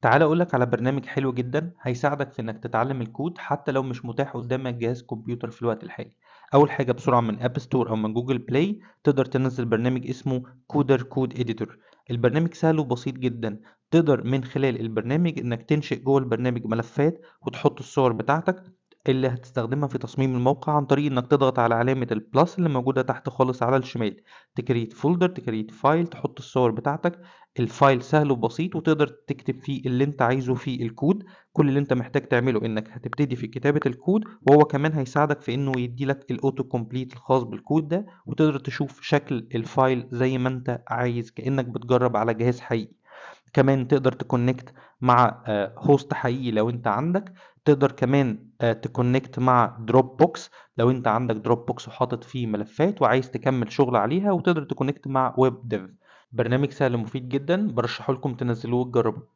تعالى أقولك على برنامج حلو جدا هيساعدك في إنك تتعلم الكود حتى لو مش متاح قدامك جهاز كمبيوتر في الوقت الحالي. أول حاجة بسرعة من أب ستور أو من جوجل بلاي تقدر تنزل برنامج اسمه كودر كود إديتور. البرنامج سهل وبسيط جدا. تقدر من خلال البرنامج إنك تنشئ جوه البرنامج ملفات وتحط الصور بتاعتك اللي هتستخدمها في تصميم الموقع عن طريق إنك تضغط على علامة البلس اللي موجودة تحت خالص على الشمال، تكريت فولدر، تكريت فايل، تحط الصور بتاعتك. الفايل سهل وبسيط وتقدر تكتب فيه اللي انت عايزه في الكود. كل اللي انت محتاج تعمله انك هتبتدي في كتابة الكود، وهو كمان هيساعدك في انه يديلك الاوتو كومبليت الخاص بالكود ده، وتقدر تشوف شكل الفايل زي ما انت عايز كأنك بتجرب على جهاز حقيقي. كمان تقدر تكونكت مع هوست حقيقي لو انت عندك. تقدر كمان تكونكت مع دروب بوكس لو انت عندك دروب بوكس وحاطط فيه ملفات وعايز تكمل شغل عليها. وتقدر تكونكت مع ويب ديف. برنامج سهل ومفيد جدا، برشحه لكم تنزلوه وتجربوه.